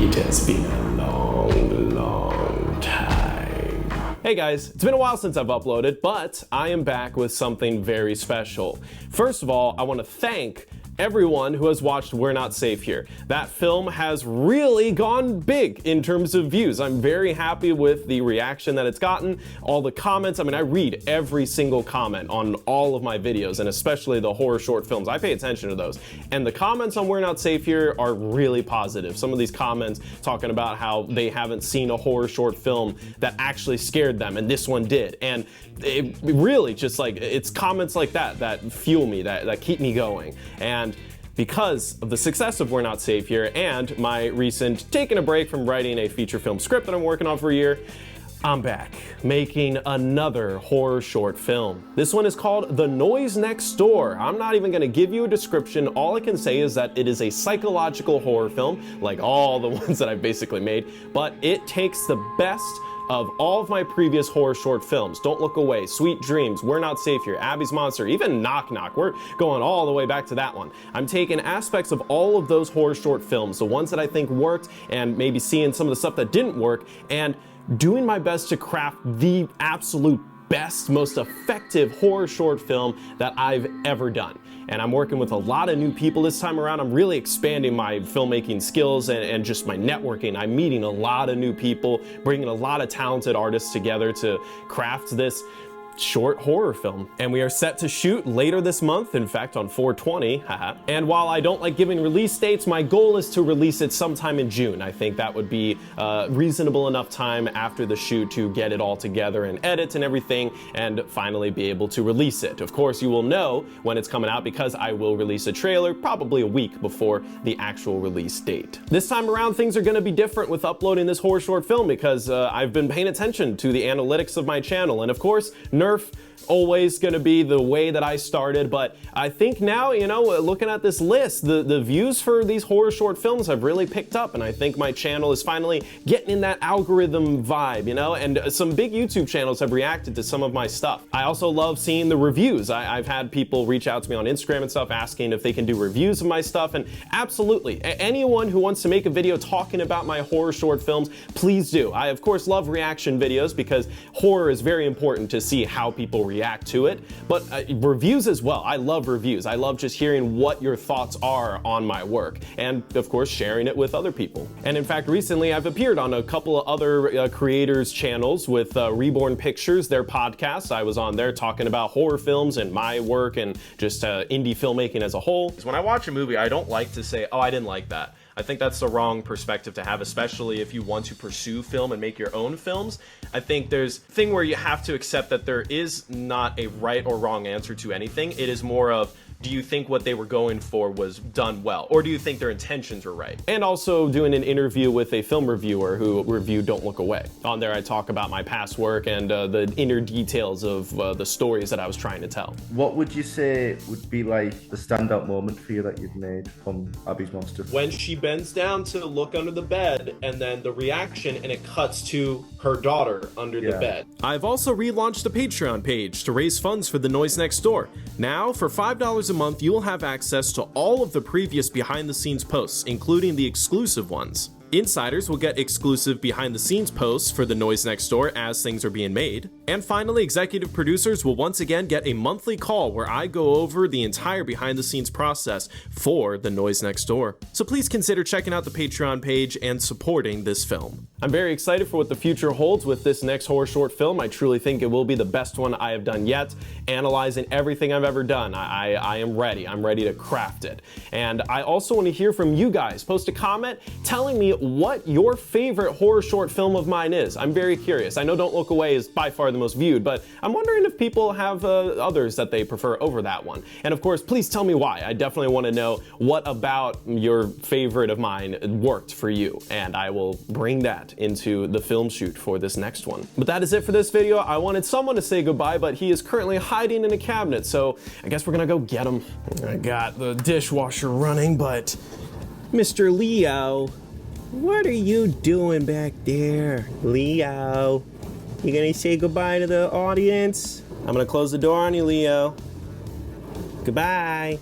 It has been a long time. Hey guys, it's been a while since I've uploaded, but I am back with something very special. First of all, I want to thank everyone who has watched We're Not Safe Here. That film has really gone big in terms of views. I'm very happy with the reaction that it's gotten, all the comments. I mean, I read every single comment on all of my videos, and especially the horror short films. I pay attention to those. And the comments on We're Not Safe Here are really positive. Some of these comments talking about how they haven't seen a horror short film that actually scared them, and this one did. And it really just like, it's comments like that that fuel me, that keep me going. And because of the success of We're Not Safe Here and my recent taking a break from writing a feature film script that I'm working on for a year, I'm back making another horror short film. This one is called The Noise Next Door. I'm not even gonna give you a description. All I can say is that it is a psychological horror film, like all the ones that I've basically made, but it takes the best of all of my previous horror short films. Don't Look Away, Sweet Dreams, We're Not Safe Here, Abby's Monster, even Knock Knock. We're going all the way back to that one. I'm taking aspects of all of those horror short films, the ones that I think worked, and maybe seeing some of the stuff that didn't work, and doing my best to craft the absolute best, most effective horror short film that I've ever done. And I'm working with a lot of new people this time around. I'm really expanding my filmmaking skills and just my networking. I'm meeting a lot of new people, bringing a lot of talented artists together to craft this short horror film. And we are set to shoot later this month, in fact on 4/20, haha. And while I don't like giving release dates, my goal is to release it sometime in June. I think that would be reasonable enough time after the shoot to get it all together and edit and everything, and finally be able to release it. Of course, you will know when it's coming out because I will release a trailer probably a week before the actual release date. This time around, things are gonna be different with uploading this horror short film because I've been paying attention to the analytics of my channel, and of course, Nerf always gonna be the way that I started, but I think now, you know, looking at this list, the views for these horror short films have really picked up, and I think my channel is finally getting in that algorithm vibe, you know, and some big YouTube channels have reacted to some of my stuff. I also love seeing the reviews. I've had people reach out to me on Instagram and stuff asking if they can do reviews of my stuff, and absolutely, anyone who wants to make a video talking about my horror short films, please do. I of course love reaction videos because horror is very important to see how people react to it, but reviews as well. I love reviews. I love just hearing what your thoughts are on my work, and of course sharing it with other people. And in fact, recently I've appeared on a couple of other creators' channels with Reborn Pictures, their podcast. I was on there talking about horror films and my work and just indie filmmaking as a whole. When I watch a movie, I don't like to say, oh, I didn't like that. I think that's the wrong perspective to have, especially if you want to pursue film and make your own films. I think there's a thing where you have to accept that there is not a right or wrong answer to anything. It is more of, do you think what they were going for was done well? Or do you think their intentions were right? And also doing an interview with a film reviewer who reviewed Don't Look Away. On there I talk about my past work and the inner details of the stories that I was trying to tell. What would you say would be like the standout moment for you that you've made from Abby's Monster? When she bends down to look under the bed and then the reaction and it cuts to her daughter under the bed. I've also relaunched a Patreon page to raise funds for The Noise Next Door. Now, for $5 a month, you will have access to all of the previous behind-the-scenes posts, including the exclusive ones. Insiders will get exclusive behind-the-scenes posts for The Noise Next Door as things are being made. And finally, executive producers will once again get a monthly call where I go over the entire behind-the-scenes process for The Noise Next Door. So please consider checking out the Patreon page and supporting this film. I'm very excited for what the future holds with this next horror short film. I truly think it will be the best one I have done yet. Analyzing everything I've ever done, I am ready. I'm ready to craft it. And I also want to hear from you guys. Post a comment telling me what your favorite horror short film of mine is. I'm very curious. I know Don't Look Away is by far the most viewed, but I'm wondering if people have others that they prefer over that one. And of course, please tell me why. I definitely want to know what about your favorite of mine worked for you, and I will bring that into the film shoot for this next one. But that is it for this video. I wanted someone to say goodbye, but he is currently hiding in a cabinet, so I guess we're gonna go get him. I got the dishwasher running, but Mr. Leo, what are you doing back there? Leo, you gonna say goodbye to the audience? I'm gonna close the door on you, Leo. Goodbye.